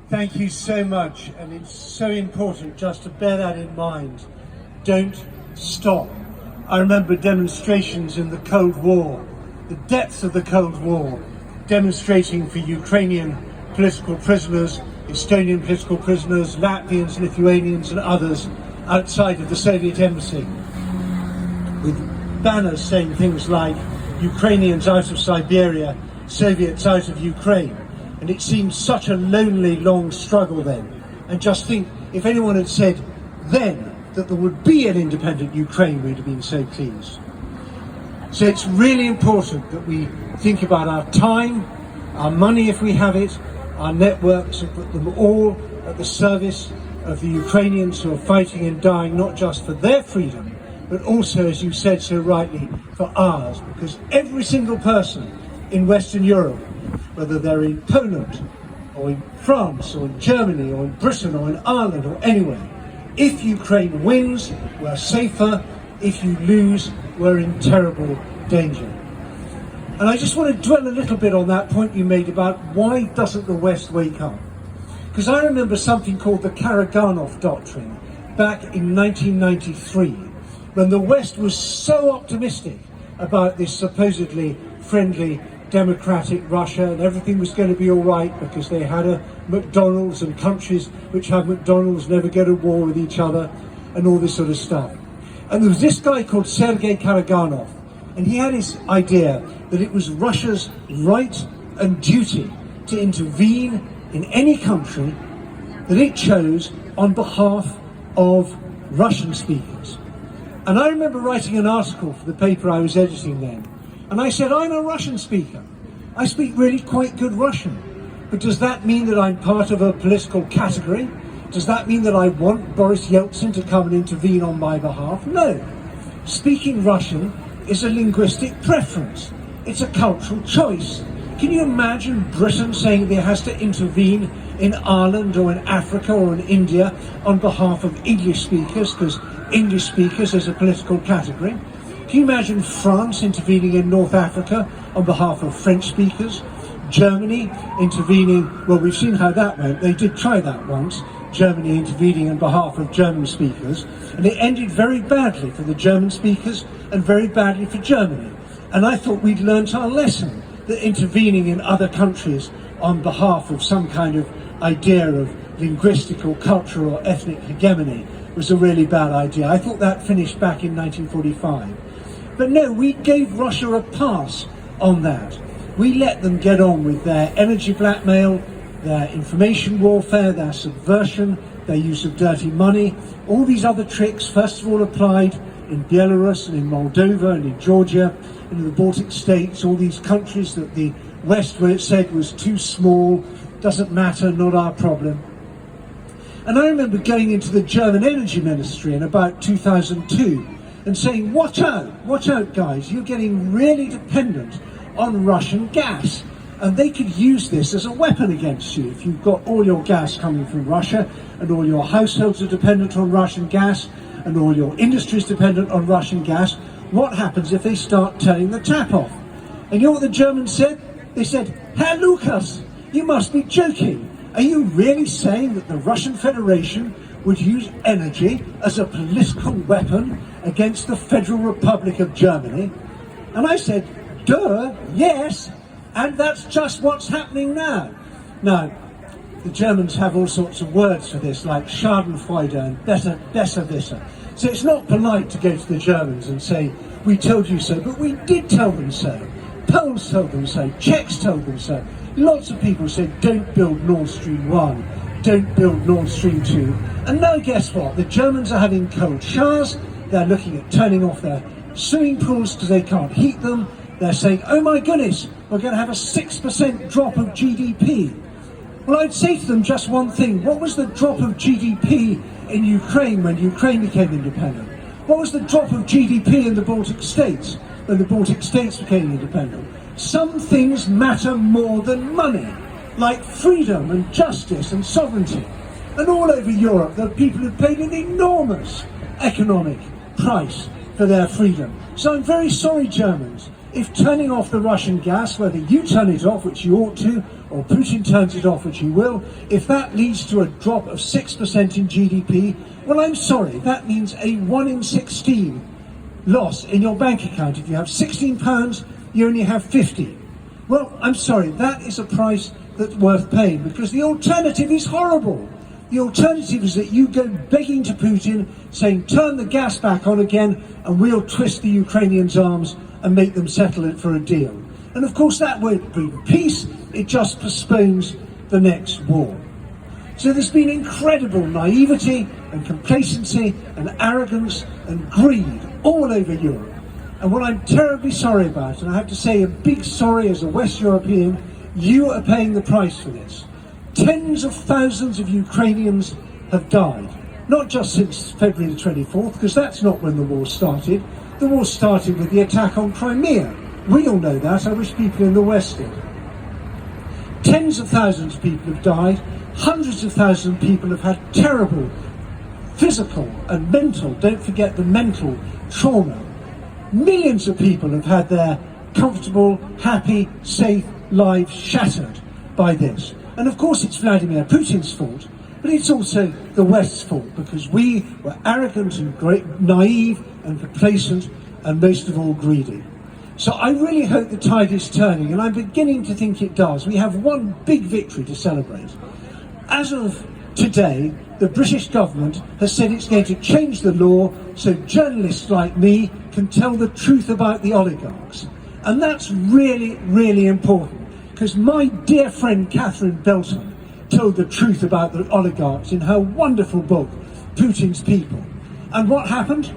Thank you so much, and it's so important just to bear that in mind. Don't stop. I remember demonstrations in the Cold War, the depths of the Cold War, demonstrating for Ukrainian political prisoners, Estonian political prisoners, Latvians, Lithuanians and others outside of the Soviet embassy, with banners saying things like Ukrainians out of Siberia, Soviets out of Ukraine. And it seemed such a lonely, long struggle then. And just think, if anyone had said then that there would be an independent Ukraine, we'd have been so pleased. So it's really important that we think about our time, our money if we have it, our networks, and put them all at the service of the Ukrainians who are fighting and dying, not just for their freedom, but also, as you said so rightly, for ours. Because every single person in Western Europe, whether they're in Poland or in France or in Germany or in Britain or in Ireland or anywhere, if Ukraine wins, we're safer. If you lose, we're in terrible danger. And I just want to dwell a little bit on that point you made about why doesn't the West wake up? Because I remember something called the Karaganov Doctrine back in 1993, when the West was so optimistic about this supposedly friendly democratic Russia, and everything was going to be all right because they had a McDonald's, and countries which have McDonald's never go to war with each other and all this sort of stuff. And there was this guy called Sergei Karaganov, and he had this idea that it was Russia's right and duty to intervene in any country that it chose on behalf of Russian speakers. And I remember writing an article for the paper I was editing then, and I said, I'm a Russian speaker. I speak really quite good Russian. But does that mean that I'm part of a political category? Does that mean that I want Boris Yeltsin to come and intervene on my behalf? No. Speaking Russian is a linguistic preference. It's a cultural choice. Can you imagine Britain saying that it has to intervene in Ireland or in Africa or in India on behalf of English speakers, because English speakers is a political category? Can you imagine France intervening in North Africa on behalf of French speakers? Germany intervening, well, we've seen how that went. They did try that once, Germany intervening on behalf of German speakers, and it ended very badly for the German speakers and very badly for Germany. And I thought we'd learnt our lesson, that intervening in other countries on behalf of some kind of idea of linguistic or cultural or ethnic hegemony was a really bad idea. I thought that finished back in 1945. But no, we gave Russia a pass on that. We let them get on with their energy blackmail, their information warfare, their subversion, their use of dirty money, all these other tricks, first of all applied in Belarus and in Moldova and in Georgia, and in the Baltic states, all these countries that the West said was too small, doesn't matter, not our problem. And I remember going into the German Energy Ministry in about 2002 and saying, watch out guys, you're getting really dependent on Russian gas. And they could use this as a weapon against you. If you've got all your gas coming from Russia, and all your households are dependent on Russian gas, and all your industry is dependent on Russian gas, what happens if they start turning the tap off? And you know what the Germans said? They said, Herr Lukas, you must be joking. Are you really saying that the Russian Federation would use energy as a political weapon against the Federal Republic of Germany? And I said, duh, yes, and that's just what's happening now. Now, the Germans have all sorts of words for this, like Schadenfreude and Besserwisser. So it's not polite to go to the Germans and say, we told you so, but we did tell them so. Poles told them so, Czechs told them so. Lots of people said, don't build Nord Stream 1, don't build Nord Stream 2. And now guess what? The Germans are having cold showers, they're looking at turning off their swimming pools because they can't heat them. They're saying, oh my goodness, we're going to have a 6% drop of GDP. Well, I'd say to them just one thing. What was the drop of GDP in Ukraine when Ukraine became independent? What was the drop of GDP in the Baltic states when the Baltic states became independent? Some things matter more than money, like freedom and justice and sovereignty. And all over Europe, there are people who paid an enormous economic price for their freedom. So I'm very sorry, Germans. if turning off the Russian gas, whether you turn it off, which you ought to, or Putin turns it off, which he will, if that leads to a drop of 6% in GDP, well, I'm sorry, that means a 1 in 16 loss in your bank account. If you have £16, you only have 50. Well, I'm sorry, that is a price that's worth paying, because the alternative is horrible. The alternative is that you go begging to Putin, saying, turn the gas back on again, and we'll twist the Ukrainians' arms and make them settle it for a deal. And of course that won't bring peace, it just postpones the next war. So there's been incredible naivety and complacency and arrogance and greed all over Europe. And what I'm terribly sorry about, and I have to say a big sorry as a West European, you are paying the price for this. Tens of thousands of Ukrainians have died, not just since February the 24th, because that's not when the war started. The war started with the attack on Crimea. We all know that, I wish people in the West did. Tens of thousands of people have died, hundreds of thousands of people have had terrible physical and mental, don't forget the mental trauma. Millions of people have had their comfortable, happy, safe lives shattered by this. And of course it's Vladimir Putin's fault, but it's also the West's fault, because we were arrogant and naive and complacent and most of all greedy. So I really hope the tide is turning, and I'm beginning to think it does. We have one big victory to celebrate. As of today, the British government has said it's going to change the law so journalists like me can tell the truth about the oligarchs. And that's really, really important, because my dear friend Catherine Belton told the truth about the oligarchs in her wonderful book, Putin's People. And what happened?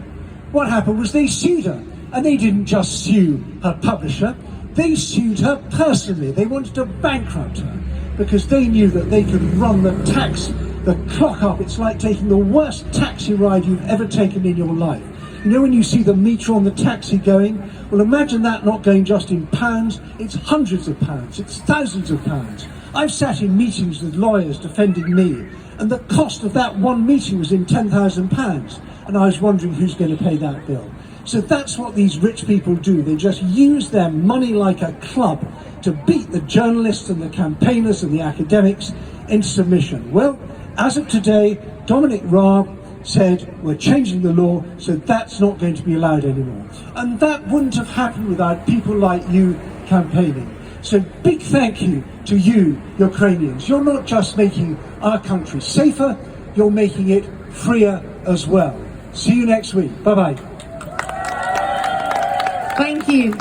What happened was they sued her. And they didn't just sue her publisher, they sued her personally. They wanted to bankrupt her because they knew that they could run the clock up. It's like taking the worst taxi ride you've ever taken in your life. You know when you see the meter on the taxi going? Well, imagine that not going just in pounds, it's hundreds of pounds, it's thousands of pounds. I've sat in meetings with lawyers defending me, and the cost of that one meeting was in £10,000, and I was wondering who's going to pay that bill. So that's what these rich people do. They just use their money like a club to beat the journalists and the campaigners and the academics into submission. Well, as of today, Dominic Raab said we're changing the law, so that's not going to be allowed anymore. And that wouldn't have happened without people like you campaigning. So big thank you to you, Ukrainians. You're not just making our country safer, you're making it freer as well. See you next week. Bye-bye. Thank you.